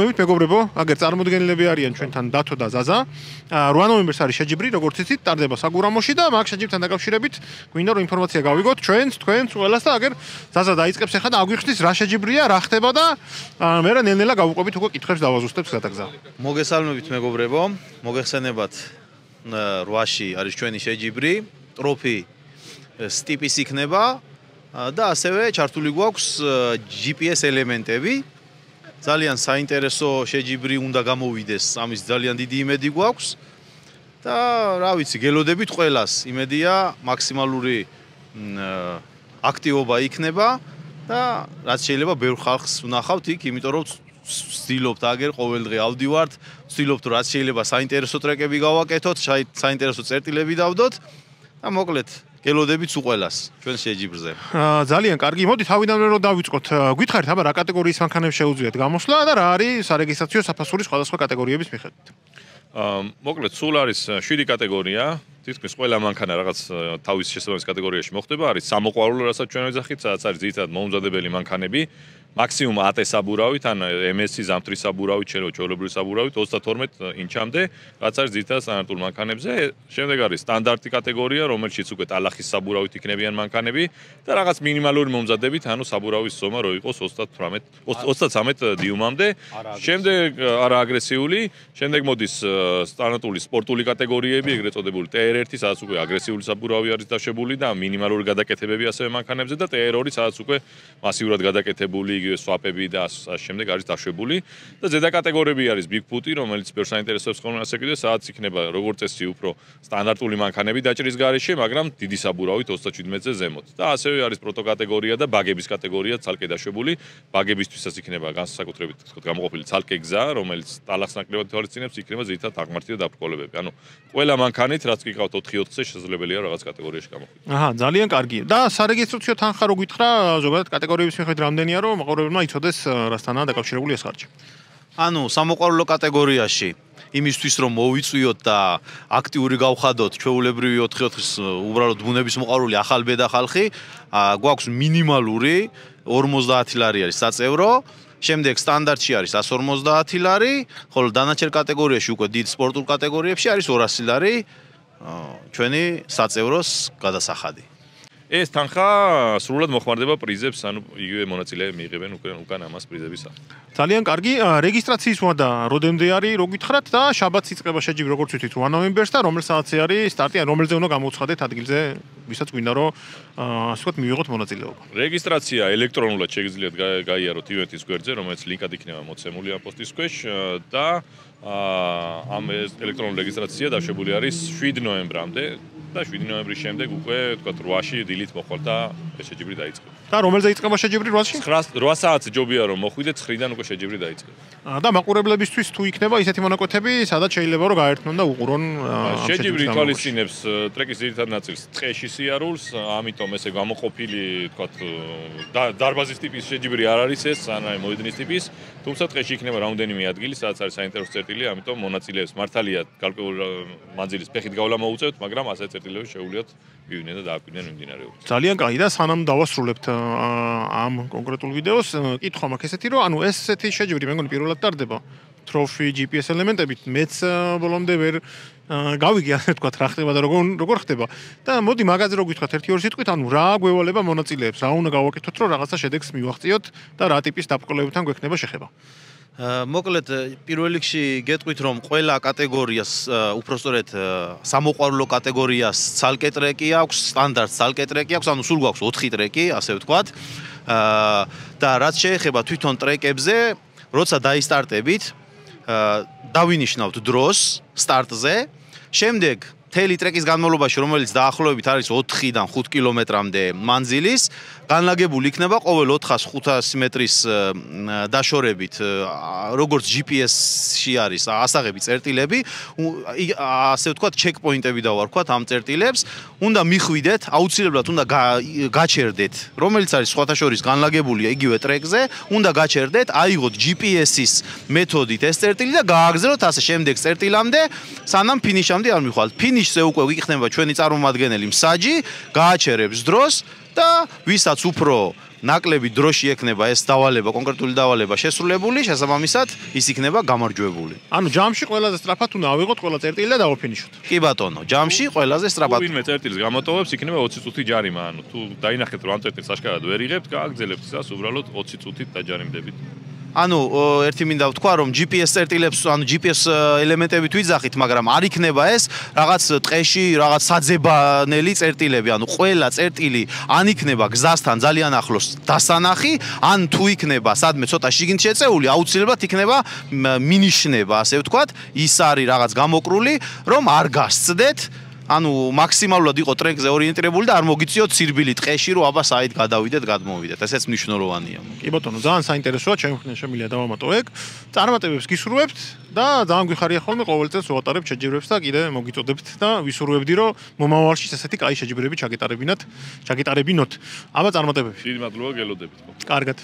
მოგეთ მეგობრებო, აგერ წარმოდგენილები არიან ჩვენთან დათო და ზაზა. 8 ნოემბერს არის შეჯიბრი, როგორც იცით, ტარდება საგურამოში და მაგ შეჯიბრთან დაკავშირებით გვინდა რომ ინფორმაცია გავიგოთ ჩვენს, თქვენს, ყველას და აგერ ზაზა დაიწყებს ახლა და აგვიხსნის რა შეჯიბრია, რა ხდება და მე რა ნელ-ნელა გავუყვებით უკვე კითხვებს დავაზუსტებს გადაგზა. მოგესალმებით მეგობრებო, მოგეხსენებათ 8-ში არის ჩვენი შეჯიბრი, ტროფი ტიპის იქნება და ასევე ჩართული გვაქვს GPS ელემენტები. ძალიან საინტერესო შეჯიბრი უნდა გამოვიდეს, ამის ძალიან დიდი იმედი გვაქვს და რა ვიცი, გელოდებით ყველას, იმედია მაქსიმალური აქტივობა იქნება და რაც შეიძლება ბევრ ხალხს ვნახავთ იქ, იმიტომ რომ ვცდილობთ აგერ ყოველდღე ავდივართ, ვცდილობთ რაც შეიძლება საინტერესო ტრეკები გავაკეთოთ, საინტერესო წერტილები დავდოთ და მოკლედ გელოდებით უყველას ჩვენ შეჯიბრზე. ძალიან კარგი. მოდი თავიდანვე რომ დავიწყოთ. გითხარით, აბა რა კატეგორიის მანქანებს შეუძლიათ გამოსვლა და რა არის სარეგისტრაციო საფასურის სხვადასხვა კატეგორიების მიხედვით? მოკლედ სულ არის 7 კატეგორია. თითქმის ყველა მანქანა რაღაც თავის შესაბამის კატეგორიაში მოხდება. არის სამოყვარულო, რასაც ჩვენ ვეძახით, სადაც არის ძირითადად მოუმზადებელი მანქანები. მაქსიმუმ AT საბურავით, ან MS-ი ზამთრის საბურავით, ჩვეულებრივი საბურავით 32 ინჩამდე, რაც არის ძირითადად სტანდარტულ მანქანებზე. შემდეგ არის სტანდარტი კატეგორია, რომელშიც უკვე ტალახის საბურავით იქნებიან მანქანები და რაღაც მინიმალური მომზადებით, ანუ საბურავის ზომა რო იყოს 33 დიუმამდე. შემდეგ არა აგრესიული, შემდეგ მოდის სტანდარტული სპორტული კატეგორიები, ეგრეთ წოდებული TR1, სადაც უკვე აგრესიული საბურავი არის დაშვებული და მინიმალური გადაკეთებები ასევე მანქანებზე და TR2, სადაც უკვე მასიურად გადაკეთებული იგივე სვაპები და შემდეგ არის დაშვებული და ზედა კატეგორიები არის Big Foot-ი, რომელიც ბევრ საინტერესოებს ხოლმე ასე კიდე, სადაც იქნება როგორც წესი უფრო სტანდარტული მანქანები დაჭრის გარეშე, მაგრამ დიდი საბურავით 37-ზე ზემოთ. და ასევე არის პროტო კატეგორია და ბაგების კატეგორია ცალკე დაშვებული. ბაგებისთვისაც იქნება განსაკუთრებით გამოყოფილი ცალკე გზა, რომელიც ტალახს ნაკლებად თვალისწინებს, იქნება ძირითადად აღმართი და დაბრკოლებები. ანუ ყველა მანქანით, რაც გიყავთ 4-4-ზე შესაძლებელია რაღაც კატეგორიაში გამოხვიდეთ. აჰა, ძალიან კარგი. და სარეგისტრაციო თანხა რო გითხრა, ზოგადად კატეგორიების მიხედვით რამდენია, რომ მაყურებელმა იცოდეს რასთანაა დაკავშირებული ეს ხარჯი. ანუ სამოყვარულო კატეგორიაში იმისთვის რომ მოვიწვიოთ და აქტიური გავხადოთ ჩვეულებრივი 4-4-ის უბრალოდ ბუნების მოყვარული ახალბედა ხალხი, გვაქვს მინიმალური 50 ლარი არის საწევრო. შემდეგ სტანდარტში არის 150 ლარი, ხოლო დანარჩენ კატეგორიაში უკვე დიდ სპორტულ კატეგორიებში არის 200 ლარი ჩვენი საწევროს გადასახადი. ეს თანხა სრულად მოხმარდება პრიზებს, ანუ იგივე მონაწილეები მიიღებენ უკან ამას პრიზების სახით. ძალიან კარგი. რეგისტრაციის მოადა როდემდე არის, რო გითხრათ და შაბათს იწყება შეჯიბრი, როგორც ვთქვით, 8 ნოემბერს და რომელ საათზე არის სტარტი, ან რომელზე უნდა გამოვცხადეთ ადგილზე, ვისაც გვინდა რომ ასე ვთქვათ, მივიღოთ მონაწილეობა. რეგისტრაცია ელექტრონულად შეგიძლიათ გაიაროთ ივენთის გვერდზე, რომელიც ლინკად იქნება მოცემული ამ პოსტის ქვეშ და ამ ელექტრონული რეგისტრაცია დაშვებული არის 7 ნოემბრამდე. და 7 ნოემბრის შემდეგ უკვე თქვა 8-ში დილით მოხვალ და ეს შეჯიბრი დაიწყება. და რომელზე იწყება შეჯიბრი 8-ში? 8 საათზე ჯობია რომ მოხვიდეთ, 9-დან უკვე შეჯიბრი დაიწყება. და მაყურებლებისთვის თუ იქნება ისეთი მონაკვეთები, სადაც შეიძლება რომ გაერთონ და უყურონ შეჯიბრი ითვალისწინებს ტრეკის ძირითად ნაწილს ტყეში სიარულს, ამიტომ ესე გამოყოფილი, თქვა დარბაზის ტიპის შეჯიბრი არ არის ეს, ან მოედნის ტიპის, თუმცა ტყეში იქნება რამდენიმე ადგილი, სადაც არის საინტერესო წერტილი, ამიტომ მონაწილეებს მართალია გარკვეული მანძილის ფეხით გავლა მოუწევთ, მაგრამ ასე წერტილები შეუძლიათ მივიდნენ და დააკვირდნენ მიმდინარეობას. ძალიან კარგი და სანამ დავასრულებთ ამ კონკრეტულ ვიდეოს, კითხვა მაქვს ესეთი, რომ ანუ ესეთი შეჯიბრი მე მგონი პირველად ტარდება ტროფი GPS ელემენტებით, მეც ბოლომდე ვერ გავიგე ასე თქვა რა ხდება და როგორ ხდება. და მოდი მაგაზე რო გითხრათ 1-2 სიტყვით, ანუ რა გვევალება მონაწილეებს, რა უნდა გავაკეთოთ, რომ რაღაცა შედეგს მივაღწიოთ და რა ტიპის დაბრძოლებებთან გვექნება შეხება. მოკლედ პირველ რიგში გეტყვით რომ ყველა კატეგორიას უпростоრეთ სამოყვარულო კატეგორიას ცალკე ტრეკი აქვს, სტანდარტ ცალკე ტრეკი აქვს, ანუ სულ გვაქვს 4 ტრეკი, ასე ვთქვათ. და რაც შეეხება თვითონ ტრეკებზე, როცა დაისტარტებით, დავინიშნავთ დროს სტარტზე, შემდეგ მთელი ტრეკის განმავლობაში, რომელიც დაახლოებით არის 4-დან 5 კილომეტრამდე მანძილის, განლაგებული იქნება ყოველ 400-500 მეტრის დაშორებით, როგორც GPS-ში არის ასაღები წერტილები, ასე ვთქვათ, ჩეკპოინტები დავარქვათ ამ წერტილებს, უნდა მიხვიდეთ, აუცილებლად უნდა გაჩერდეთ, რომელიც არის სხვათა შორის განლაგებული იგივე ტრეკზე, უნდა გაჩერდეთ, აიღოთ GPS-ის მეთოდით ეს წერტილი და გააგზავნოთ ასე შემდეგ წერტილამდე, სანამ ფინიშამდე არ მიხვალთ. ფინიშზე უკვე იქნება ჩვენი წარმომადგენელი მსაჯი, გააჩერებს დროს და ვისაც უფრო ნაკლები დროში ექნება ეს დავალება, კონკრეტული დავალება შესრულებული, შესაბამისად ის იქნება გამარჯვებული. ანუ ჯამში ყველაზე სწრაფად უნდა ავიღოთ ყველა წერტილი და დავაფინიშოთ. კი ბატონო, ჯამში ყველაზე სწრაფად. ვინმე წერტილს გამოტოვებს, იქნება 20 წუთი ჯარიმა, ანუ თუ დაინახეთ რომ ამ წერტილს აშკარად ვერ იღებთ, გააგრძელებთ ისა უბრალოდ 20 წუთით დაჯარიმდებით. ანუ ერთი მინდა ვთქვა რომ GPS წერტილებს, ანუ GPS ელემენტებით ვიძახით, მაგრამ არ იქნება ეს რაღაც ტყეში, რაღაც საძებანელი წერტილები, ანუ ყველა წერტილი ან იქნება გზასთან ძალიან ახლოს დასანახი, ან თუ იქნება სადმე ცოტა შიგნით შეწეული, აუცილებლად იქნება მინიშნება, ასე ვთქვათ, ის არის რაღაც გამოკრული, რომ არ გასცდეთ. ანუ მაქსიმალურად იყო ტრეკზე ორიენტირებული და არ მოგიწიოთ სირბილი ტყეში, რომ აბა საით გადავიდეთ, გადმოვიდეთ. ესეც მნიშვნელოვანია. კი ბატონო, ძალიან საინტერესოა, შემიძლია დავამატო ეგ. წარმატებებს გისურვებთ და ძალიან გვიხარია ხოლმე ყოველ წელს ვატარებთ შეჯიბრებებს და კიდე მოგიწოდებთ და ვისურვებდი, რომ მომავალში ესეთი კაი შეჯიბრები ჩაგეტარებინოთ. აბა წარმატებები. დიდი მადლობა, გელოდებით. კარგად.